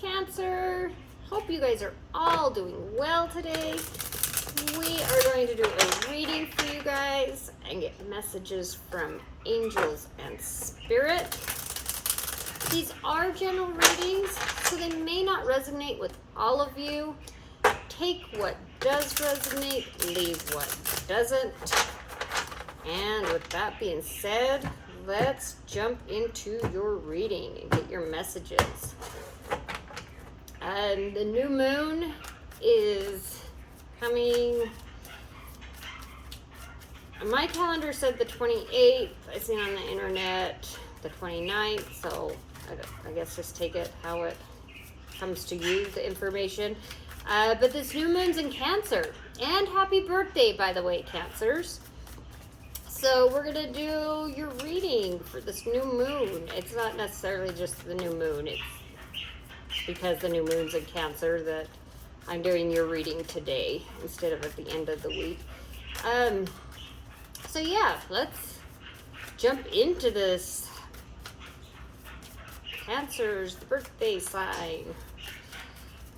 Cancer. Hope you guys are all doing well today. We are going to do a reading for you guys and get messages from angels and spirit. These are general readings, so they may not resonate with all of you. Take what does resonate, leave what doesn't. And with that being said, let's jump into your reading and get your messages. The new moon is coming. My calendar said the 28th. I seen on the internet the 29th, so I guess just take it how it comes to you, the information. But this new moon's in Cancer. And happy birthday, by the way, Cancers. So we're going to do your reading for this new moon. It's not necessarily just the new moon. It's because the new moon's in Cancer that I'm doing your reading today instead of at the end of the week. So yeah, let's jump into this. Cancer's the birthday sign.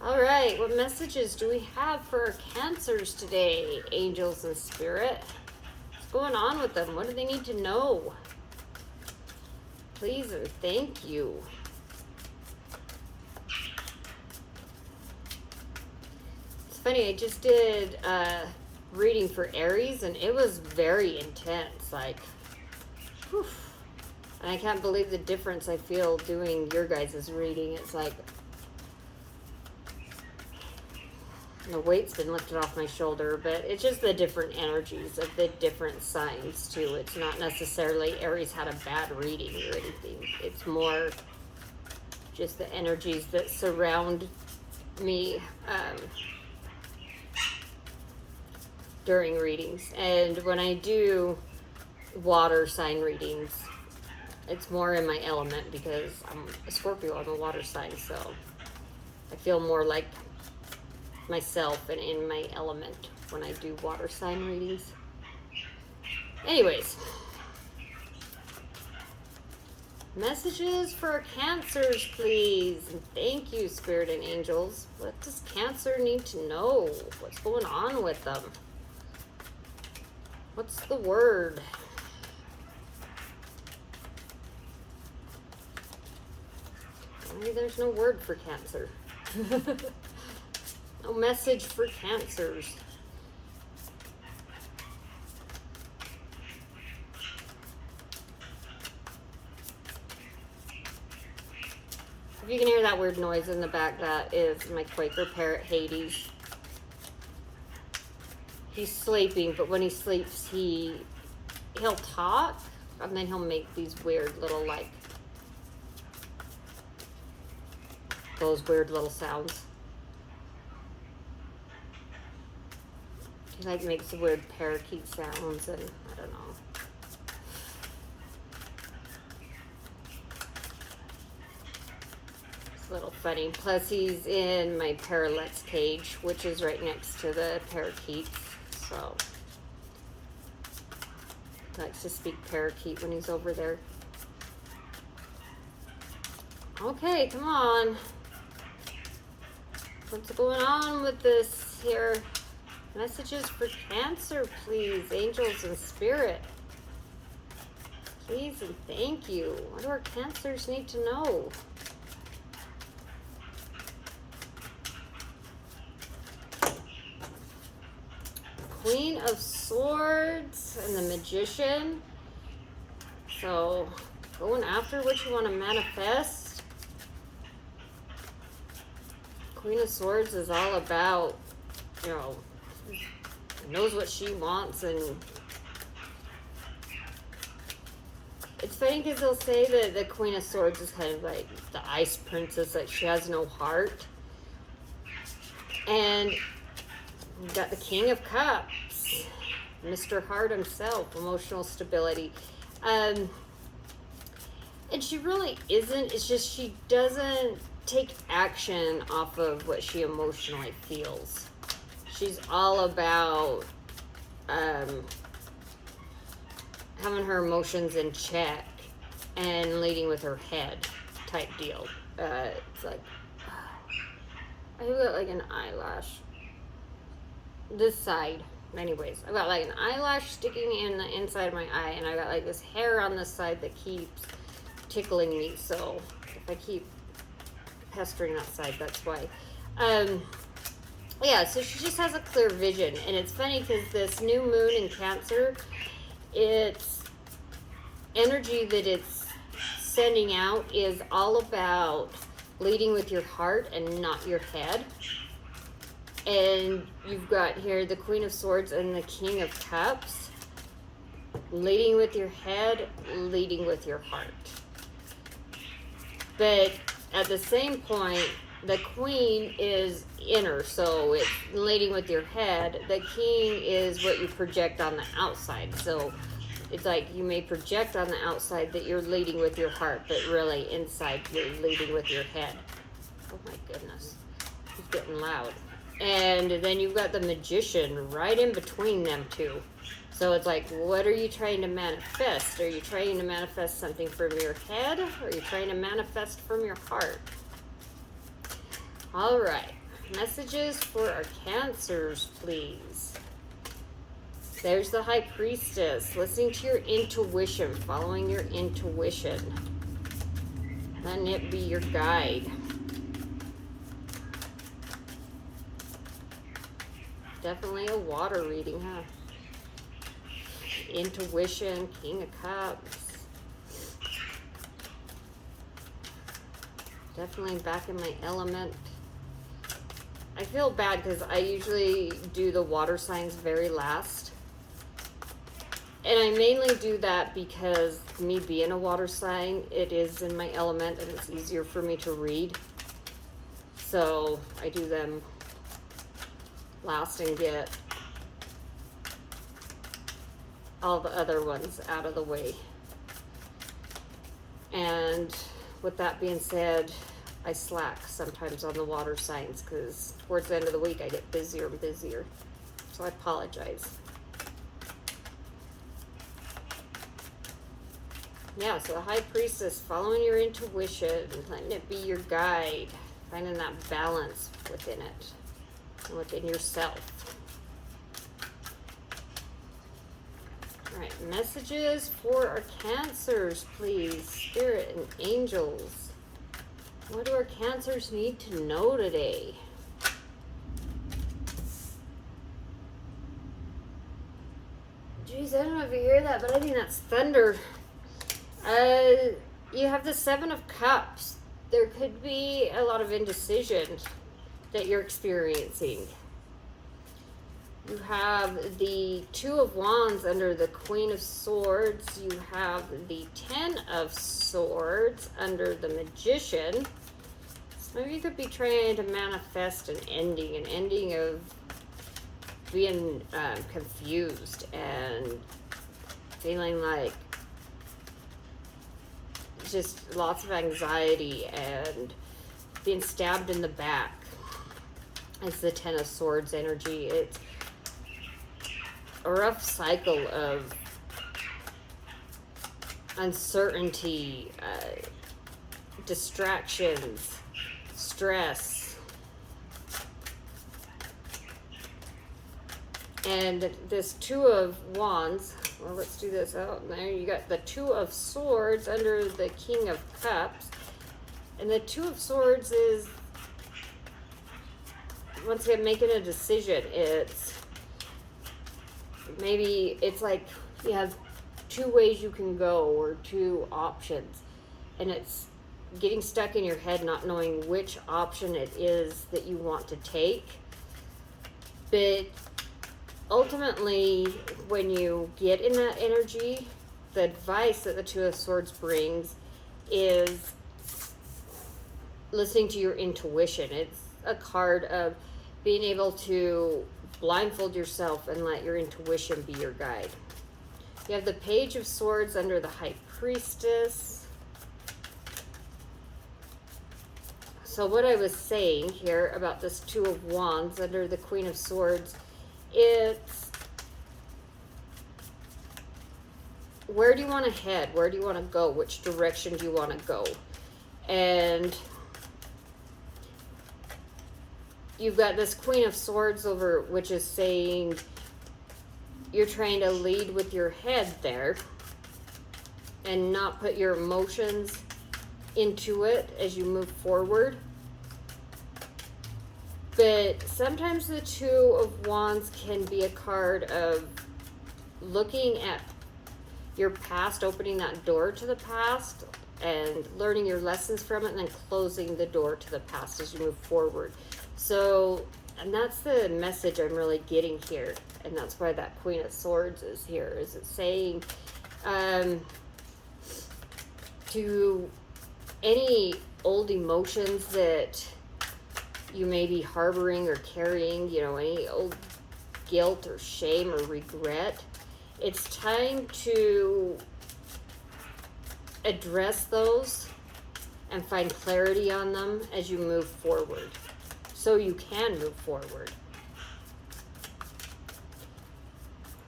All right, what messages do we have for our Cancers today, angels and spirit? What's going on with them? What do they need to know? Please and thank you. It's funny, I just did a reading for Aries and it was very intense, like, whew. And I can't believe the difference I feel doing your guys' reading. It's like the weight's been lifted off my shoulder, but it's just the different energies of the different signs too. It's not necessarily Aries had a bad reading or anything. It's more just the energies that surround me during readings. And when I do water sign readings, it's more in my element because I'm a Scorpio, I'm a water sign, so I feel more like myself and in my element when I do water sign readings. Anyways, messages for Cancers, please. And thank you, Spirit and Angels. What does Cancer need to know? What's going on with them? What's the word? Maybe there's no word for Cancer. No message for Cancers. If you can hear that weird noise in the back, that is my Quaker parrot, Hades. He's sleeping, but when he sleeps, he'll talk, and then he'll make these weird little, like, those weird little sounds. He like makes weird parakeet sounds, and I don't know. It's a little funny. Plus he's in my parrot's cage, which is right next to the parakeets, so he likes to speak parakeet when he's over there. Okay, come on. What's going on with this here? Messages for Cancer, please, angels and spirit. Please and thank you. What do our Cancers need to know? Queen of Swords and the Magician. So, going after what you want to manifest. Queen of Swords is all about, you know, knows what she wants, and it's funny because they'll say that the Queen of Swords is kind of like the ice princess, like she has no heart. And you've got the King of Cups, Mr. Heart himself, emotional stability. And she really isn't. It's just she doesn't take action off of what she emotionally feels. She's all about having her emotions in check and leading with her head type deal. It's like, I've got like an eyelash. This side. Anyways, I've got like an eyelash sticking in the inside of my eye, and I've got like this hair on this side that keeps tickling me. So if I keep pestering that side, that's why. Yeah, so she just has a clear vision, and it's funny because this new moon in Cancer, it's energy that it's sending out is all about leading with your heart and not your head. And you've got here the Queen of Swords and the King of Cups, leading with your head, leading with your heart. But at the same point, the Queen is inner, so it's leading with your head. The King is what you project on the outside. So it's like you may project on the outside that you're leading with your heart, but really inside you're leading with your head. Oh my goodness. It's getting loud. And then you've got the Magician right in between them two. So it's like, what are you trying to manifest? Are you trying to manifest something from your head? Or are you trying to manifest from your heart? All right. Messages for our Cancers, please. There's the High Priestess. Listening to your intuition. Following your intuition. Letting it be your guide. Definitely a water reading, huh? Intuition, King of Cups. Definitely back in my element. I feel bad because I usually do the water signs very last. And I mainly do that because me being a water sign, it is in my element and it's easier for me to read. So I do them last and get all the other ones out of the way. And with that being said, I slack sometimes on the water signs because towards the end of the week I get busier and busier. So I apologize. Yeah, so the High Priestess, following your intuition, letting it be your guide, finding that balance within it. Within yourself. All right, messages for our Cancers, please. Spirit and angels. What do our Cancers need to know today? Jeez, I don't know if you hear that, but I think that's thunder. You have the Seven of Cups. There could be a lot of indecision that you're experiencing. You have the Two of Wands under the Queen of Swords. You have the Ten of Swords under the Magician. So maybe you could be trying to manifest an ending of being confused and feeling like just lots of anxiety and being stabbed in the back. It's the Ten of Swords energy. It's a rough cycle of uncertainty, distractions, stress. And this Two of Wands, well, let's do this out there. You got the Two of Swords under the King of Cups. And the Two of Swords is, once again, making a decision. It's maybe it's like you have two ways you can go or two options, and it's getting stuck in your head not knowing which option it is that you want to take. But ultimately, when you get in that energy, the advice that the Two of Swords brings is listening to your intuition. It's a card of being able to blindfold yourself and let your intuition be your guide. You have the Page of Swords under the High Priestess. So what I was saying here about this Two of Wands under the Queen of Swords, it's where do you want to head? Where do you want to go? Which direction do you want to go? And you've got this Queen of Swords over, which is saying you're trying to lead with your head there and not put your emotions into it as you move forward. But sometimes the Two of Wands can be a card of looking at your past, opening that door to the past and learning your lessons from it, and then closing the door to the past as you move forward. So, and that's the message I'm really getting here. And that's why that Queen of Swords is here. Is it saying to any old emotions that you may be harboring or carrying, you know, any old guilt or shame or regret, it's time to address those and find clarity on them as you move forward, so you can move forward.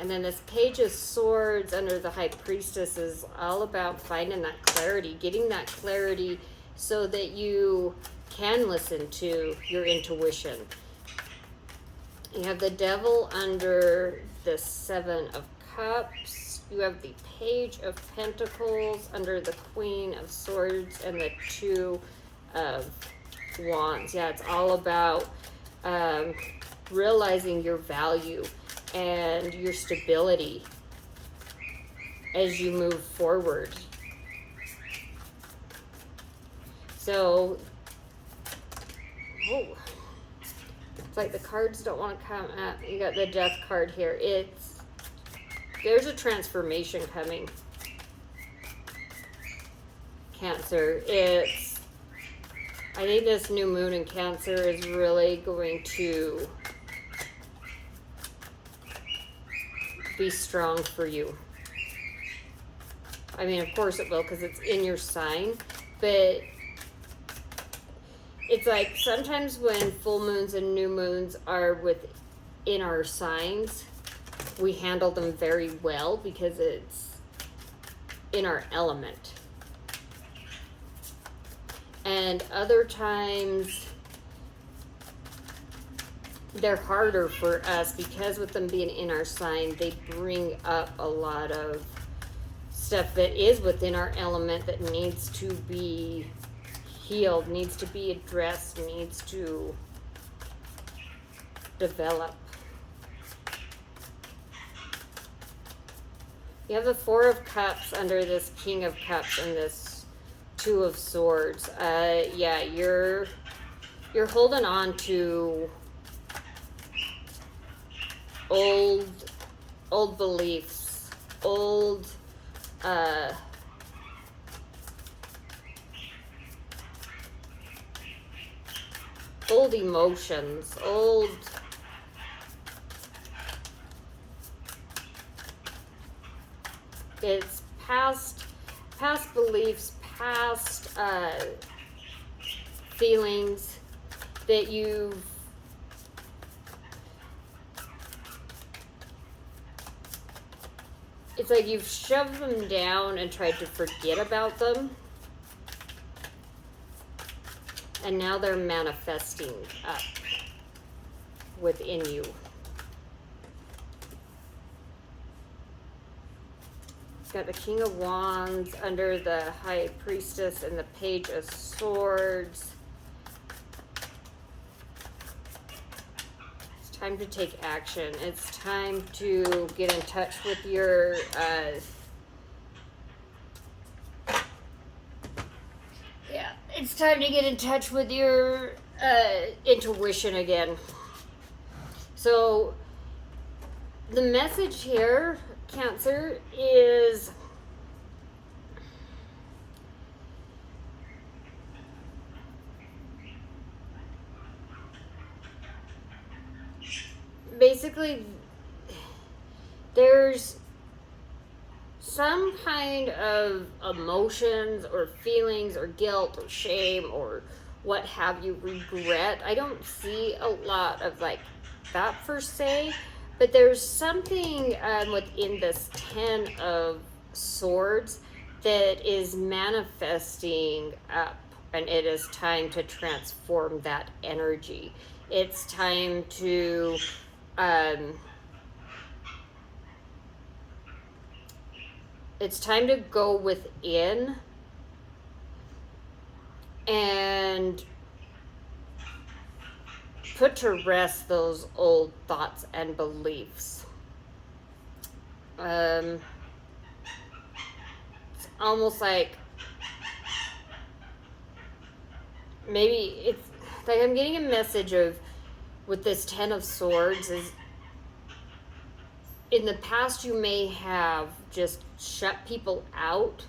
And then this Page of Swords under the High Priestess is all about finding that clarity, getting that clarity so that you can listen to your intuition. You have the Devil under the Seven of Cups. You have the Page of Pentacles under the Queen of Swords and the Two of Wands. Yeah, it's all about realizing your value and your stability as you move forward. So, it's like the cards don't want to come up. You got the Death card here. There's a transformation coming, Cancer. I think this new moon in Cancer is really going to be strong for you. I mean, of course it will, because it's in your sign, but it's like sometimes when full moons and new moons are within our signs, we handle them very well because it's in our element. And other times they're harder for us because with them being in our sign, they bring up a lot of stuff that is within our element that needs to be healed, needs to be addressed, needs to develop. You have the Four of Cups under this King of Cups and this Two of Swords. Yeah, you're holding on to old beliefs, old emotions, it's past beliefs, past feelings that it's like you've shoved them down and tried to forget about them. And now they're manifesting up within you. Got the King of Wands under the High Priestess and the Page of Swords. It's time to take action. It's time to get in touch with your it's time to get in touch with your intuition again. So the message here, Cancer, is basically there's some kind of emotions or feelings or guilt or shame or what have you, regret. I don't see a lot of like that per se, but there's something within this 10 of Swords that is manifesting up and it is time to transform that energy. It's time to go within and put to rest those old thoughts and beliefs. It's almost like maybe it's like I'm getting a message of, with this Ten of Swords, is in the past you may have just shut people out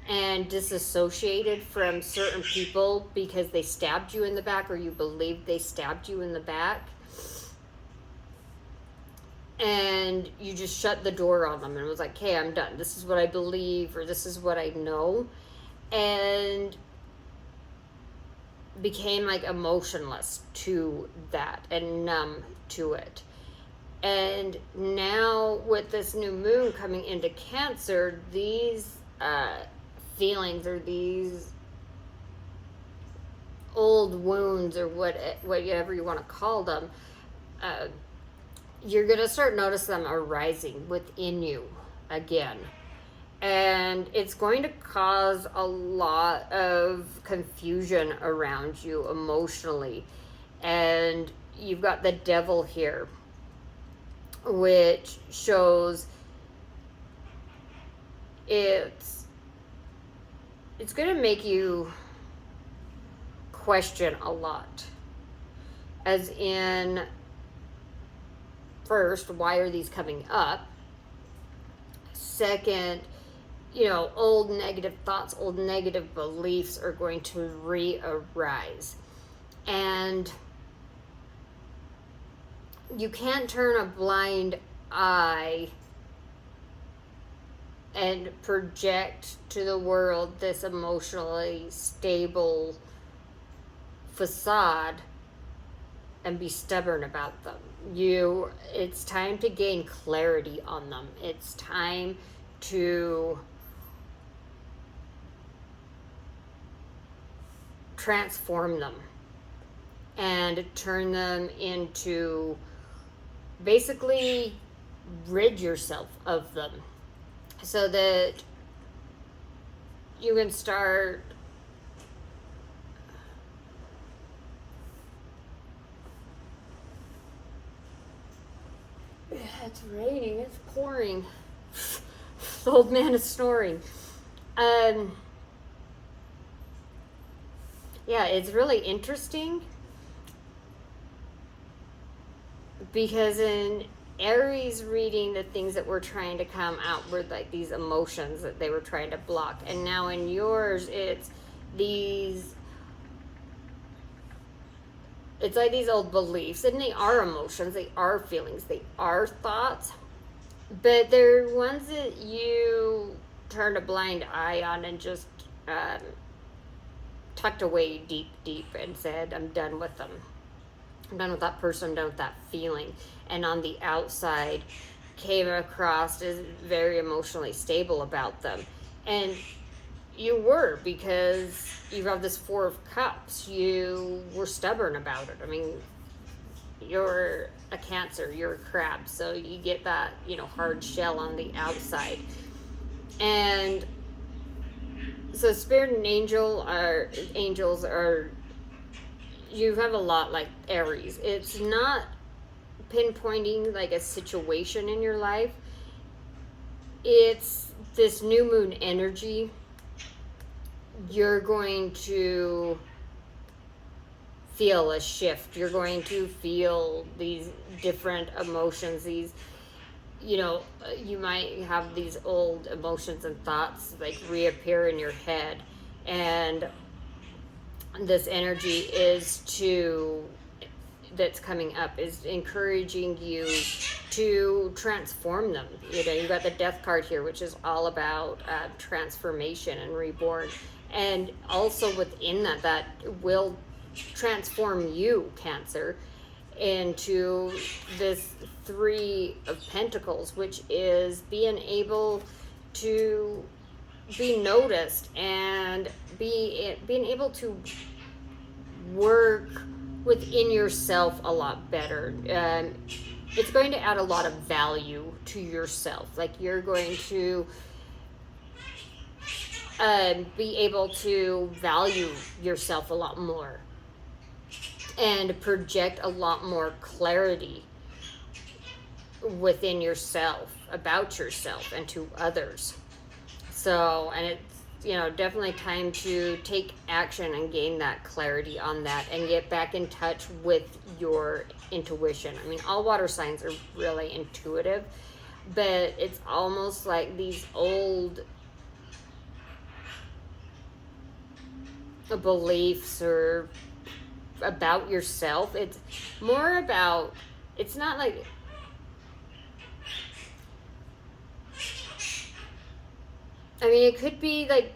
and disassociated from certain people because they stabbed you in the back, or you believed they stabbed you in the back. And you just shut the door on them and was like, hey, I'm done. This is what I believe, or this is what I know. And became like emotionless to that and numb to it. And now with this new moon coming into Cancer, these feelings, or these old wounds, or whatever you want to call them, you're going to start noticing them arising within you again. And it's going to cause a lot of confusion around you emotionally. And you've got the Devil here, which shows it's going to make you question a lot. As in, first, why are these coming up? Second, old negative thoughts, old negative beliefs are going to re-arise. And you can't turn a blind eye and project to the world this emotionally stable facade and be stubborn about them. It's time to gain clarity on them. It's time to transform them and turn them into, basically rid yourself of them so that you can start it's raining, it's pouring. The old man is snoring. Yeah, it's really interesting because in Aries reading, the things that were trying to come out were like these emotions that they were trying to block. And now in yours, it's like these old beliefs, and they are emotions, they are feelings, they are thoughts, but they're ones that you turned a blind eye on and just tucked away deep and said, I'm done with them. I'm done with that person, I'm done with that feeling. And on the outside, came across as very emotionally stable about them. And you were, because you have this Four of Cups. You were stubborn about it. I mean, you're a Cancer, you're a crab, so you get that, hard shell on the outside. And so Spirit and angels are, you have a lot like Aries. It's not pinpointing like a situation in your life. It's this new moon energy. You're going to feel a shift. You're going to feel these different emotions. These, you might have these old emotions and thoughts like reappear in your head. And this energy that's coming up is encouraging you to transform them. You've got the Death card here, which is all about transformation and reborn. And also within that will transform you, Cancer, into this Three of Pentacles, which is being able to be noticed and being able to work within yourself a lot better. It's going to add a lot of value to yourself. Like, you're going to be able to value yourself a lot more and project a lot more clarity within yourself, about yourself, and to others. So, and it's, definitely time to take action and gain that clarity on that and get back in touch with your intuition. I mean, all water signs are really intuitive, but it's almost like these old beliefs or about yourself. It's more about, it's not like, I mean, it could be like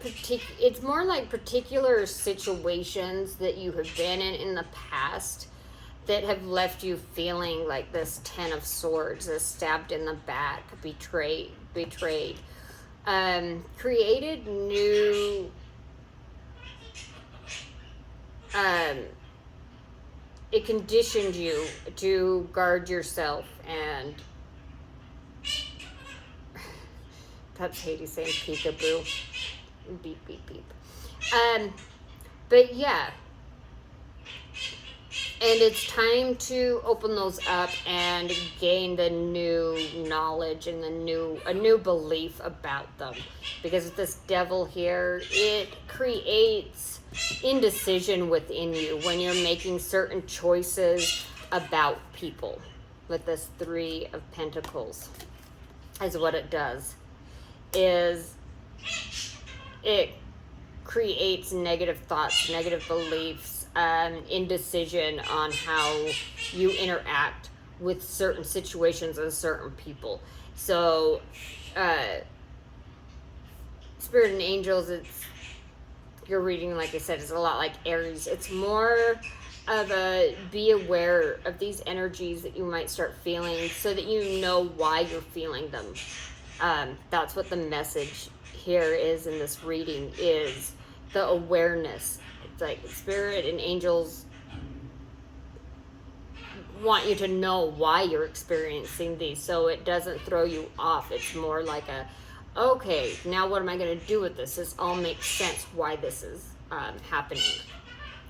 it's more like particular situations that you have been in the past that have left you feeling like this 10 of Swords, this stabbed in the back, betrayed, created new, it conditioned you to guard yourself. And that's Haiti saying peekaboo. Beep, beep, beep. But yeah. And it's time to open those up and gain the new knowledge and a new belief about them. Because with this devil here, it creates indecision within you when you're making certain choices about people. With this 3 of Pentacles, is what it does. Is it creates negative thoughts, negative beliefs, indecision on how you interact with certain situations and certain people. So, Spirit and Angels, your reading, like I said, is a lot like Aries. It's more of a be aware of these energies that you might start feeling so that you know why you're feeling them. That's what the message here is in this reading, is the awareness. It's like Spirit and Angels want you to know why you're experiencing these, so it doesn't throw you off. It's more like okay, now what am I going to do with this? This all makes sense why this is happening,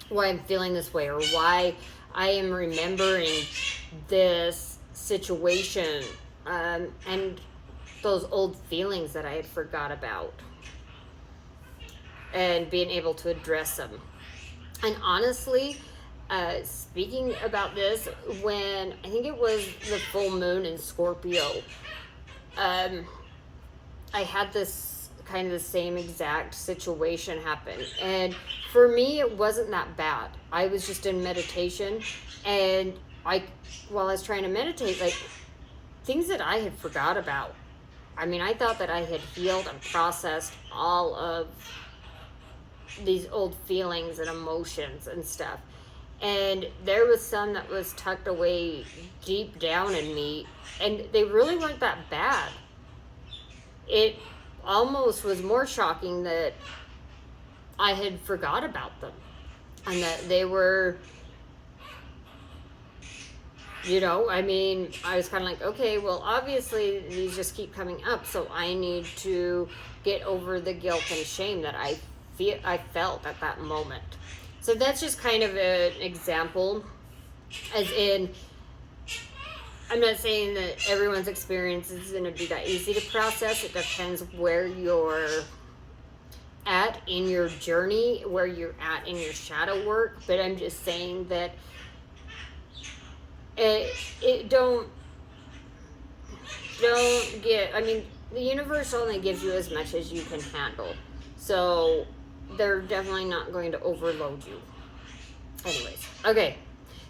why I'm feeling this way, or why I am remembering this situation, and those old feelings that I had forgot about, and being able to address them. And honestly, speaking about this, when I think it was the full moon in Scorpio, I had this kind of the same exact situation happen. And for me, it wasn't that bad. I was just in meditation, and while I was trying to meditate, like, things that I had forgot about. I mean, I thought that I had healed and processed all of these old feelings and emotions and stuff. And there was some that was tucked away deep down in me, and they really weren't that bad. It almost was more shocking that I had forgot about them, and that they were, I mean, I was kind of like, okay, well, obviously these just keep coming up, so I need to get over the guilt and shame that I felt at that moment. So that's just kind of an example, as in, I'm not saying that everyone's experience is going to be that easy to process. It depends where you're at in your journey, where you're at in your shadow work, but I'm just saying that don't get, I mean, the universe only gives you as much as you can handle. So they're definitely not going to overload you. Anyways, okay.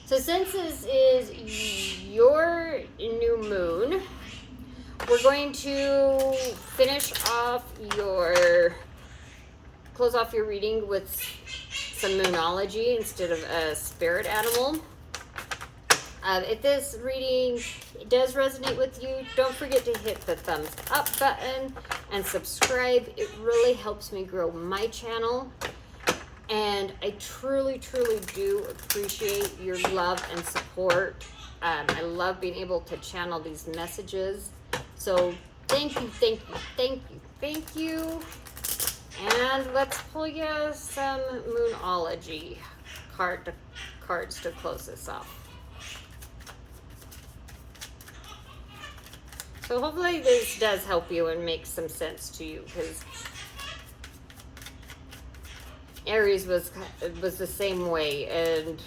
So since this is your new moon, we're going to close off your reading with some moonology instead of a spirit animal. If this reading does resonate with you, don't forget to hit the thumbs up button and subscribe. It really helps me grow my channel. And I truly, truly do appreciate your love and support. I love being able to channel these messages. So thank you, thank you, thank you, thank you. And let's pull you some Moonology cards to close this off. So hopefully this does help you and make some sense to you, because Aries was the same way. And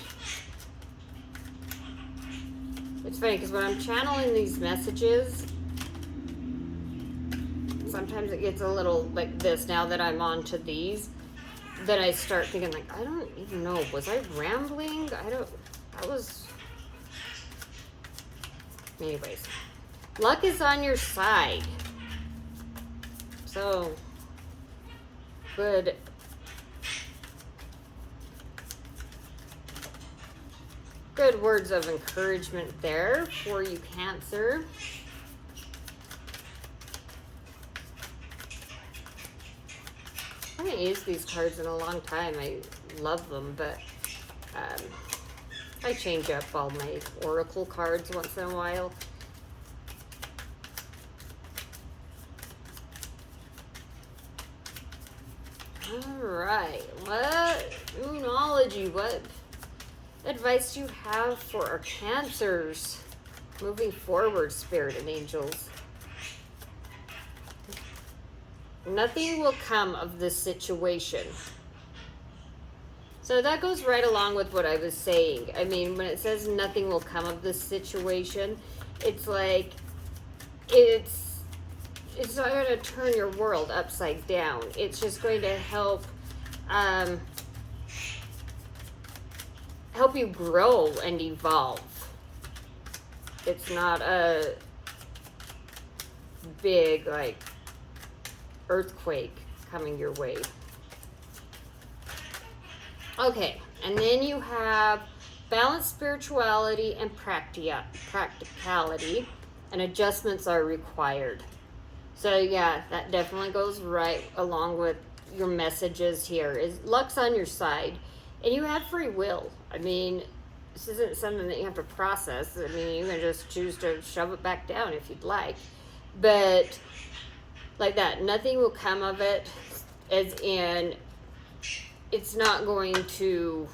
it's funny because when I'm channeling these messages, sometimes it gets a little like this. Now that I'm on to these, then I start thinking like, I don't even know, was I rambling? That was, anyways. Luck is on your side. So, good. Good words of encouragement there for you, Cancer. I haven't used these cards in a long time. I love them, but I change up all my oracle cards once in a while. Alright, what Moonology, what advice do you have for our Cancers moving forward, Spirit and Angels? Nothing will come of this situation. So that goes right along with what I was saying. I mean, when it says nothing will come of this situation, it's like it's not going to turn your world upside down. It's just going to help help you grow and evolve. It's not a big like earthquake coming your way. Okay, and then you have balanced spirituality and practicality, and adjustments are required. So yeah, that definitely goes right along with your messages here. Is luck's on your side, and you have free will. I mean, this isn't something that you have to process. I mean, you can just choose to shove it back down if you'd like. But like that, nothing will come of it, as in it's not going to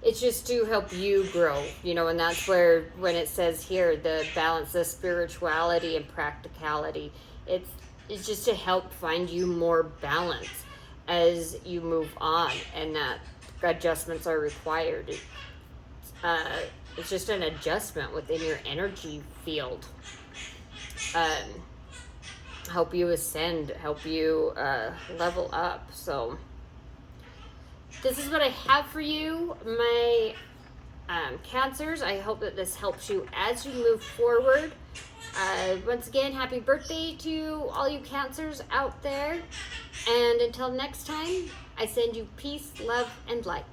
it's just to help you grow, you know. And that's where, when it says here, the balance of spirituality and practicality, it's just to help find you more balance as you move on, and that adjustments are required. It's just an adjustment within your energy field. Help you ascend, help you level up. So this is what I have for you, my Cancers. I hope that this helps you as you move forward. Once again, happy birthday to all you Cancers out there. And until next time, I send you peace, love, and light.